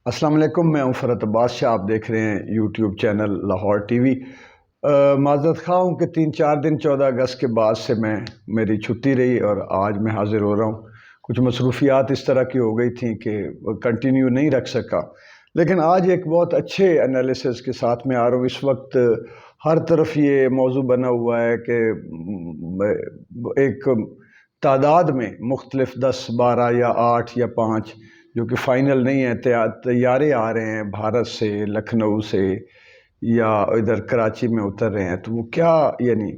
السلام علیکم، میں ہوں فرحت عباس شاہ. آپ دیکھ رہے ہیں YouTube channel Lahore T V. معذرت خواہ ہوں کہ 3-4 دن 14 اگست کے بعد سے میری چھٹی رہی اور آج میں حاضر ہو رہا ہوں. کچھ مصروفیات اس طرح کی ہو گئی تھیں کہ کنٹینیو نہیں رکھ سکا، لیکن آج ایک بہت اچھے انالیسس کے ساتھ میں آ رہا ہوں. اس وقت ہر طرف یہ موضوع بنا ہوا ہے کہ ایک تعداد میں مختلف 10 12 یا 8 یا 5 جو کہ فائنل نہیں ہے، طیارے آ رہے ہیں بھارت سے، لکھنؤ سے یا ادھر کراچی میں اتر رہے ہیں. تو وہ کیا یعنی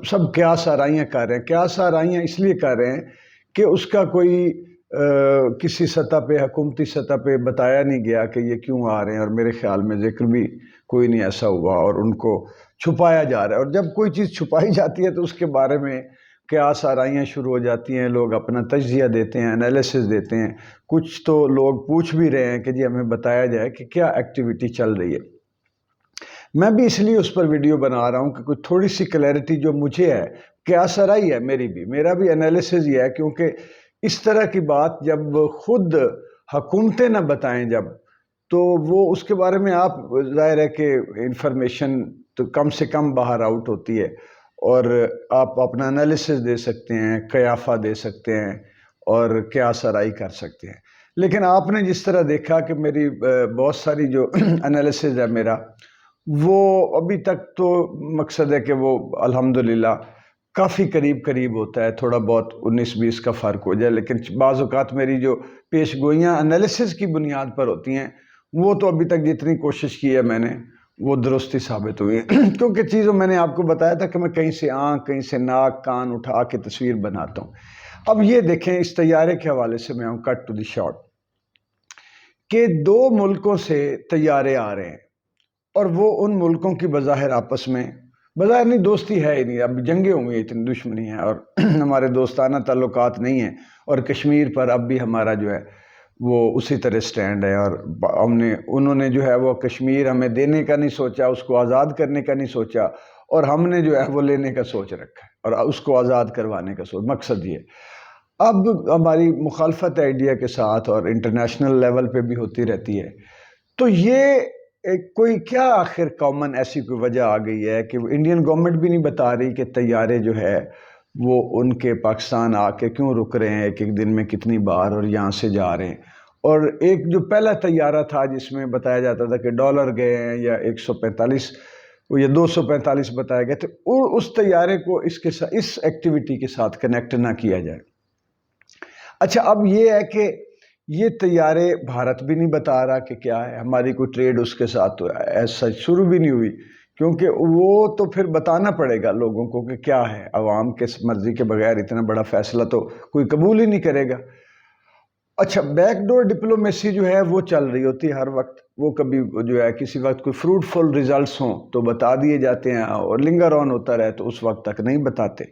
سب قیاس آرائیاں کر رہے ہیں. قیاس آرائیاں اس لیے کر رہے ہیں کہ اس کا کوئی کسی سطح پہ، حکومتی سطح پہ بتایا نہیں گیا کہ یہ کیوں آ رہے ہیں، اور میرے خیال میں ذکر بھی کوئی نہیں ایسا ہوا، اور ان کو چھپایا جا رہا ہے. اور جب کوئی چیز چھپائی جاتی ہے تو اس کے بارے میں قیاس آرائیاں شروع ہو جاتی ہیں، لوگ اپنا تجزیہ دیتے ہیں، انالیسس دیتے ہیں. کچھ تو لوگ پوچھ بھی رہے ہیں کہ جی ہمیں بتایا جائے کہ کیا ایکٹیویٹی چل رہی ہے. میں بھی اس لیے اس پر ویڈیو بنا رہا ہوں کہ کوئی تھوڑی سی کلیئرٹی جو مجھے ہے، قیاس آرائی ہے میرا بھی انالیسس یہ ہے، کیونکہ اس طرح کی بات جب خود حکومتیں نہ بتائیں تو وہ اس کے بارے میں آپ ظاہر ہے کہ انفارمیشن تو کم سے کم باہر آؤٹ ہوتی ہے، اور آپ اپنا انالیسس دے سکتے ہیں، قیافہ دے سکتے ہیں اور قیاس آرائی کر سکتے ہیں. لیکن آپ نے جس طرح دیکھا کہ میری بہت ساری جو انالیسس ہے میرا، وہ ابھی تک تو مقصد ہے کہ وہ الحمدللہ کافی قریب ہوتا ہے. تھوڑا بہت 19-20 کا فرق ہو جائے، لیکن بعض اوقات میری جو پیش گوئیاں انالیسس کی بنیاد پر ہوتی ہیں، وہ تو ابھی تک جتنی کوشش کی ہے میں نے، وہ درستی ثابت ہوئی ہے. کیونکہ چیزوں میں نے آپ کو بتایا تھا کہ میں کہیں سے آنکھ، کہیں سے ناک، کان اٹھا کے تصویر بناتا ہوں. اب یہ دیکھیں، اس طیارے کے حوالے سے میں ہوں کٹ ٹو دی شارٹ، کہ 2 ملکوں سے طیارے آ رہے ہیں، اور وہ ان ملکوں کی بظاہر آپس میں بظاہر نہیں، دوستی ہے ہی نہیں. اب جنگیں ہوئی ہیں، اتنی دشمنی ہے، اور ہمارے دوستانہ تعلقات نہیں ہیں. اور کشمیر پر اب بھی ہمارا جو ہے وہ اسی طرح سٹینڈ ہے، اور انہوں نے جو ہے وہ کشمیر ہمیں دینے کا نہیں سوچا، اس کو آزاد کرنے کا نہیں سوچا، اور ہم نے جو ہے وہ لینے کا سوچ رکھا ہے اور اس کو آزاد کروانے کا سوچ. مقصد یہ اب ہماری مخالفت انڈیا کے ساتھ اور انٹرنیشنل لیول پہ بھی ہوتی رہتی ہے. تو یہ کوئی کیا آخر کامن ایسی کوئی وجہ آ گئی ہے کہ انڈین گورنمنٹ بھی نہیں بتا رہی کہ طیارے جو ہے وہ ان کے پاکستان آ کے کیوں رک رہے ہیں، ایک دن میں کتنی بار، اور یہاں سے جا رہے ہیں. اور ایک جو پہلا طیارہ تھا جس میں بتایا جاتا تھا کہ ڈالر گئے ہیں یا 145 یا 245 بتایا گیا، تو اس طیارے کو اس ایکٹیویٹی کے ساتھ کنیکٹ نہ کیا جائے. اچھا، اب یہ ہے کہ یہ طیارے بھارت بھی نہیں بتا رہا کہ کیا ہے، ہماری کوئی ٹریڈ اس کے ساتھ تو ایسا شروع بھی نہیں ہوئی، کیونکہ وہ تو پھر بتانا پڑے گا لوگوں کو کہ کیا ہے. عوام کے مرضی کے بغیر اتنا بڑا فیصلہ تو کوئی قبول ہی نہیں کرے گا. اچھا، بیک ڈور ڈپلومیسی جو ہے وہ چل رہی ہوتی ہے ہر وقت. وہ کبھی جو ہے کسی وقت کوئی فروٹفل ریزلٹس ہوں تو بتا دیے جاتے ہیں، اور لنگر آن ہوتا رہے تو اس وقت تک نہیں بتاتے.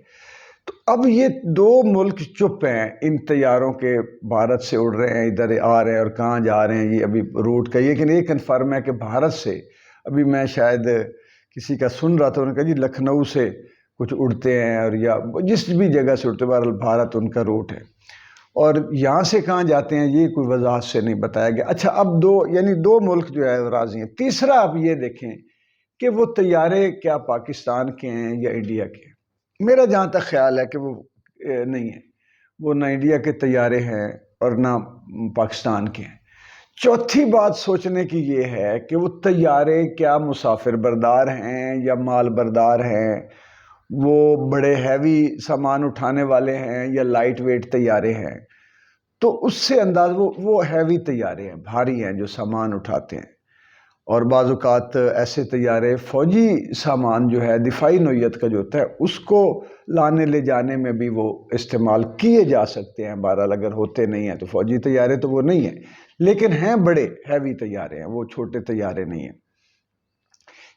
تو اب یہ 2 ملک چپ ہیں ان طیاروں کے، بھارت سے اڑ رہے ہیں، ادھر آ رہے ہیں، اور کہاں جا رہے ہیں یہ ابھی روٹ کا. لیکن یہ کنفرم ہے کہ بھارت سے، ابھی میں شاید کسی کا سن رہا تھا، انہوں نے کہا جی لکھنؤ سے کچھ اڑتے ہیں، اور یا جس بھی جگہ سے اڑتے، بہرحال بھارت ان کا روٹ ہے. اور یہاں سے کہاں جاتے ہیں یہ کوئی وضاحت سے نہیں بتایا گیا. اچھا، اب 2 ملک جو ہے راضی ہیں. تیسرا آپ یہ دیکھیں کہ وہ طیارے کیا پاکستان کے ہیں یا انڈیا کے ہیں. میرا جہاں تک خیال ہے کہ وہ نہیں ہے، وہ نہ انڈیا کے طیارے ہیں اور نہ پاکستان کے ہیں. چوتھی بات سوچنے کی یہ ہے کہ وہ طیارے کیا مسافر بردار ہیں یا مال بردار ہیں، وہ بڑے ہیوی سامان اٹھانے والے ہیں یا لائٹ ویٹ طیارے ہیں. تو اس سے انداز وہ ہیوی طیارے ہیں، بھاری ہیں، جو سامان اٹھاتے ہیں. اور بعض اوقات ایسے طیارے فوجی سامان جو ہے دفاعی نوعیت کا جو ہوتا ہے اس کو لانے لے جانے میں بھی وہ استعمال کیے جا سکتے ہیں. بہرحال اگر ہوتے نہیں ہیں تو فوجی طیارے تو وہ نہیں ہیں، لیکن ہیں بڑے ہیوی طیارے ہیں، وہ چھوٹے طیارے نہیں ہیں.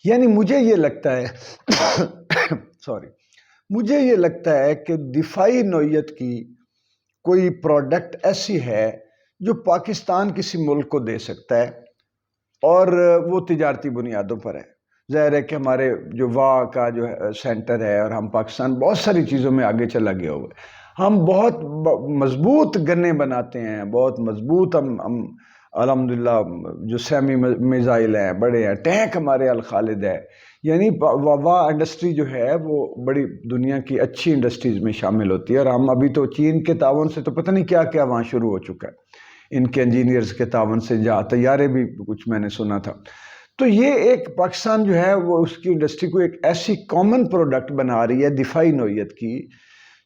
یعنی مجھے یہ لگتا ہے مجھے یہ لگتا ہے کہ دفاعی نوعیت کی کوئی پروڈکٹ ایسی ہے جو پاکستان کسی ملک کو دے سکتا ہے، اور وہ تجارتی بنیادوں پر ہے. ظاہر ہے کہ ہمارے جو کا جو سینٹر ہے، اور ہم پاکستان بہت ساری چیزوں میں آگے چلا گیا ہوا ہے. ہم بہت مضبوط گنے بناتے ہیں، بہت مضبوط ہم الحمدللہ جو سیمی میزائل ہیں بڑے ہیں، ٹینک ہمارے الخالد ہے، یعنی واہ انڈسٹری جو ہے وہ بڑی دنیا کی اچھی انڈسٹریز میں شامل ہوتی ہے، اور ہم ابھی تو چین کے تعاون سے تو پتہ نہیں کیا کیا وہاں شروع ہو چکا ہے، ان کے انجینئرز کے تعاون سے، جہاں طیارے بھی کچھ میں نے سنا تھا۔ تو یہ ایک پاکستان جو ہے وہ اس کی انڈسٹری کو ایک ایسی کامن پروڈکٹ بنا رہی ہے دفاعی نوعیت کی،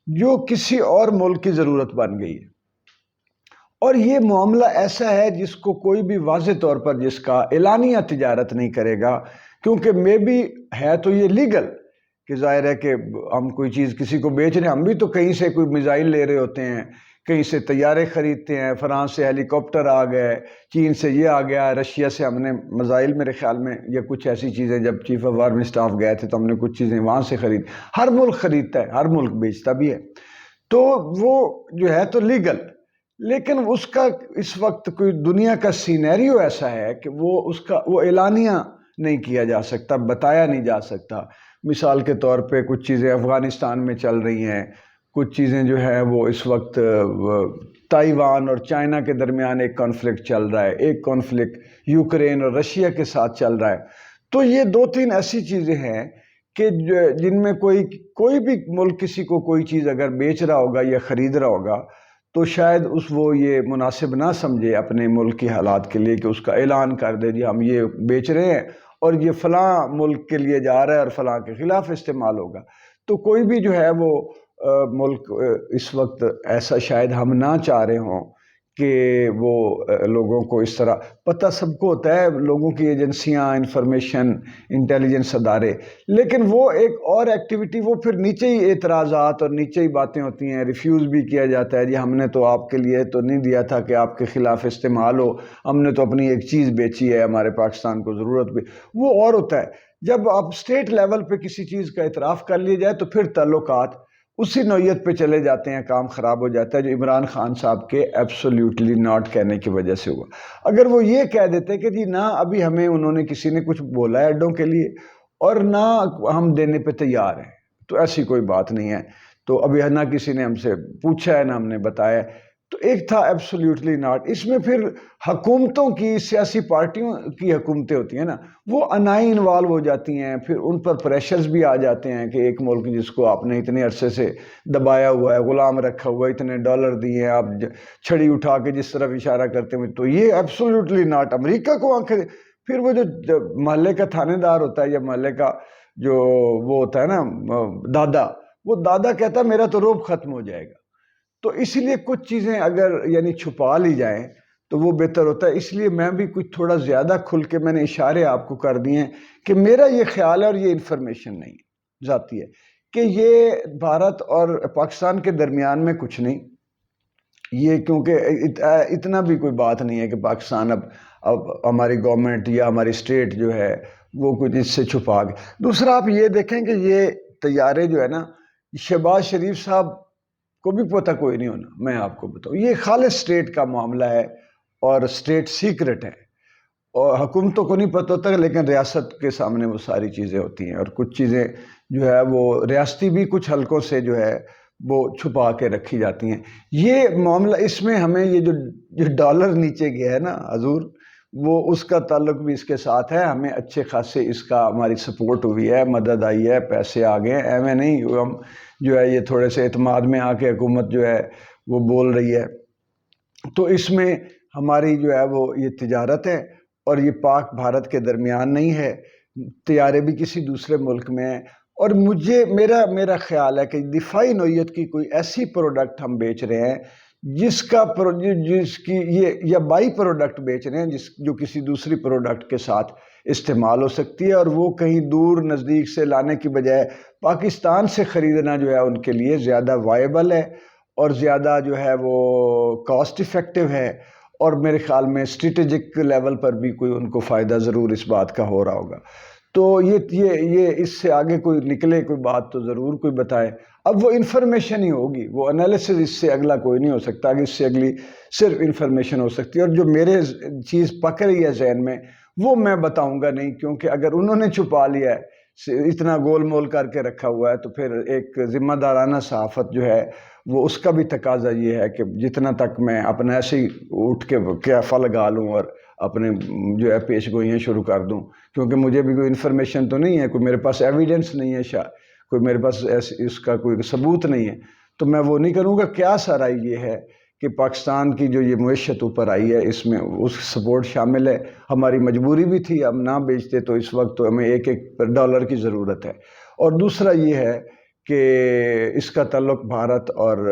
جو کسی اور ملک کی ضرورت بن گئی ہے، اور یہ معاملہ ایسا ہے جس کو کوئی بھی واضح طور پر جس کا اعلانیہ تجارت نہیں کرے گا، کیونکہ میں بھی ہے تو یہ لیگل کہ ظاہر ہے کہ ہم کوئی چیز کسی کو بیچ رہے ہیں، ہم بھی تو کہیں سے کوئی میزائل لے رہے ہوتے ہیں، کہیں سے طیارے خریدتے ہیں، فرانس سے ہیلی کاپٹر آ گئے، چین سے یہ آ گیا، رشیا سے ہم نے میزائل میرے خیال میں یا کچھ ایسی چیزیں، جب چیف آف آرمی اسٹاف گئے تھے تو ہم نے کچھ چیزیں وہاں سے خرید، ہر ملک خریدتا ہے، ہر ملک بیچتا بھی ہے، تو وہ جو ہے تو لیگل، لیکن اس کا اس وقت کوئی دنیا کا سینیریو ایسا ہے کہ وہ اعلانیہ نہیں کیا جا سکتا، بتایا نہیں جا سکتا۔ مثال کے طور پہ کچھ چیزیں افغانستان میں چل رہی ہیں، کچھ چیزیں جو ہیں وہ اس وقت تائیوان اور چائنا کے درمیان ایک کانفلکٹ چل رہا ہے، ایک کانفلکٹ یوکرین اور رشیا کے ساتھ چل رہا ہے، تو یہ دو تین ایسی چیزیں ہیں کہ جن میں کوئی بھی ملک کسی کو کوئی چیز اگر بیچ رہا ہوگا یا خرید رہا ہوگا تو شاید وہ یہ مناسب نہ سمجھے اپنے ملک کی حالات کے لیے کہ اس کا اعلان کر دے جی ہم یہ بیچ رہے ہیں اور یہ فلاں ملک کے لیے جا رہا ہے اور فلاں کے خلاف استعمال ہوگا۔ تو کوئی بھی جو ہے وہ ملک اس وقت ایسا شاید ہم نہ چاہ رہے ہوں کہ وہ لوگوں کو اس طرح پتہ سب کو ہوتا ہے، لوگوں کی ایجنسیاں، انفارمیشن انٹیلیجنس ادارے، لیکن وہ ایک اور ایکٹیویٹی، وہ پھر نیچے ہی اعتراضات اور نیچے ہی باتیں ہوتی ہیں، ریفیوز بھی کیا جاتا ہے، جی ہم نے تو آپ کے لیے تو نہیں دیا تھا کہ آپ کے خلاف استعمال ہو، ہم نے تو اپنی ایک چیز بیچی ہے، ہمارے پاکستان کو ضرورت بھی، وہ اور ہوتا ہے۔ جب آپ اسٹیٹ لیول پہ کسی چیز کا اعتراف کر لیا جائے تو پھر تعلقات اسی نوعیت پہ چلے جاتے ہیں، کام خراب ہو جاتا ہے، جو عمران خان صاحب کے ایبسولیوٹلی ناٹ کہنے کی وجہ سے ہوا۔ اگر وہ یہ کہہ دیتے کہ جی نہ ابھی ہمیں انہوں نے کسی نے کچھ بولا ہے اڈوں کے لیے اور نہ ہم دینے پہ تیار ہیں، تو ایسی کوئی بات نہیں ہے، تو ابھی نہ کسی نے ہم سے پوچھا ہے نہ ہم نے بتایا، تو ایک تھا ایبسولیوٹلی ناٹ۔ اس میں پھر حکومتوں کی، سیاسی پارٹیوں کی حکومتیں ہوتی ہیں نا، وہ انائی انوالو ہو جاتی ہیں، پھر ان پر پریشرز بھی آ جاتے ہیں کہ ایک ملک جس کو آپ نے اتنے عرصے سے دبایا ہوا ہے، غلام رکھا ہوا ہے، اتنے ڈالر دیے ہیں، آپ چھڑی اٹھا کے جس طرف اشارہ کرتے ہوئے، تو یہ ایبسولیوٹلی ناٹ۔ امریکہ کو آنکھیں، پھر وہ جو محلے کا تھانے دار ہوتا ہے یا محلے کا جو وہ ہوتا ہے نا دادا، وہ دادا کہتا ہے میرا تو روب ختم ہو جائے گا۔ تو اس لیے کچھ چیزیں اگر یعنی چھپا لی جائیں تو وہ بہتر ہوتا ہے۔ اس لیے میں بھی کچھ تھوڑا زیادہ کھل کے میں نے اشارے آپ کو کر دیے ہیں کہ میرا یہ خیال ہے، اور یہ انفارمیشن نہیں ہے، ذاتی ہے، کہ یہ بھارت اور پاکستان کے درمیان میں کچھ نہیں، یہ کیونکہ اتنا بھی کوئی بات نہیں ہے کہ پاکستان اب ہماری گورنمنٹ یا ہماری اسٹیٹ جو ہے وہ کچھ اس سے چھپا گئے۔ دوسرا آپ یہ دیکھیں کہ یہ طیارے جو ہے نا، شہباز شریف صاحب کو بھی پتہ کوئی نہیں ہونا، میں آپ کو بتاؤں یہ خالص اسٹیٹ کا معاملہ ہے اور اسٹیٹ سیکرٹ ہے، اور حکومتوں کو نہیں پتہ ہوتا، لیکن ریاست کے سامنے وہ ساری چیزیں ہوتی ہیں، اور کچھ چیزیں جو ہے وہ ریاستی بھی کچھ حلقوں سے جو ہے وہ چھپا کے رکھی جاتی ہیں۔ یہ معاملہ، اس میں ہمیں یہ جو ڈالر نیچے گیا ہے نا حضور، وہ اس کا تعلق بھی اس کے ساتھ ہے، ہمیں اچھے خاصے اس کا ہماری سپورٹ ہوئی ہے، مدد آئی ہے، پیسے آ گئے ہیں، ایویں نہیں ہم جو ہے یہ تھوڑے سے اعتماد میں آ کے حکومت جو ہے وہ بول رہی ہے، تو اس میں ہماری جو ہے وہ یہ تجارت ہے، اور یہ پاک بھارت کے درمیان نہیں ہے، طیارے بھی کسی دوسرے ملک میں ہیں، اور میرا خیال ہے کہ دفاعی نوعیت کی کوئی ایسی پروڈکٹ ہم بیچ رہے ہیں جس کی یہ یا بائی پروڈکٹ بیچ رہے ہیں جو کسی دوسری پروڈکٹ کے ساتھ استعمال ہو سکتی ہے، اور وہ کہیں دور نزدیک سے لانے کی بجائے پاکستان سے خریدنا جو ہے ان کے لیے زیادہ وائبل ہے اور زیادہ جو ہے وہ کاسٹ افیکٹو ہے، اور میرے خیال میں اسٹریٹجک لیول پر بھی کوئی ان کو فائدہ ضرور اس بات کا ہو رہا ہوگا۔ تو یہ اس سے آگے کوئی نکلے کوئی بات تو ضرور کوئی بتائے۔ اب وہ انفارمیشن ہی ہوگی، وہ انالیسز اس سے اگلا کوئی نہیں ہو سکتا، کہ اس سے اگلی صرف انفارمیشن ہو سکتی ہے، اور جو میرے چیز پک رہی ہے ذہن میں وہ میں بتاؤں گا نہیں، کیونکہ اگر انہوں نے چھپا لیا ہے اتنا گول مول کر کے رکھا ہوا ہے، تو پھر ایک ذمہ دارانہ صحافت جو ہے وہ اس کا بھی تقاضا یہ ہے کہ جتنا تک میں اپنا ایسے ہی اٹھ کے قیافہ لگا لوں اور اپنے جو ہے پیش گوئیاں شروع کر دوں، کیونکہ مجھے بھی کوئی انفارمیشن تو نہیں ہے، کوئی میرے پاس ایویڈنس نہیں ہے، کوئی میرے پاس اس کا کوئی ثبوت نہیں ہے، تو میں وہ نہیں کروں گا۔ کیا سرائی یہ ہے کہ پاکستان کی جو یہ معیشت اوپر آئی ہے، اس میں اس سپورٹ شامل ہے، ہماری مجبوری بھی تھی، ہم نہ بیچتے تو اس وقت تو ہمیں $1 کی ضرورت ہے۔ اور دوسرا یہ ہے کہ اس کا تعلق بھارت اور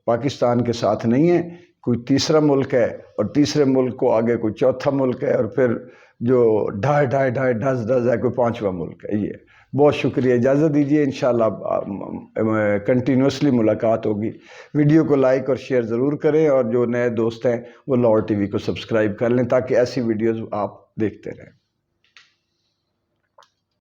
پاکستان کے ساتھ نہیں ہے، کوئی تیسرا ملک ہے، اور تیسرے ملک کو آگے کوئی چوتھا ملک ہے، اور پھر جو ڈھز ہے کوئی پانچواں ملک ہے۔ یہ بہت شکریہ، اجازت دیجیے، انشاءاللہ کنٹینیوسلی ملاقات ہوگی۔ ویڈیو کو لائک اور شیئر ضرور کریں، اور جو نئے دوست ہیں وہ لاہور ٹی وی کو سبسکرائب کر لیں تاکہ ایسی ویڈیوز آپ دیکھتے رہیں۔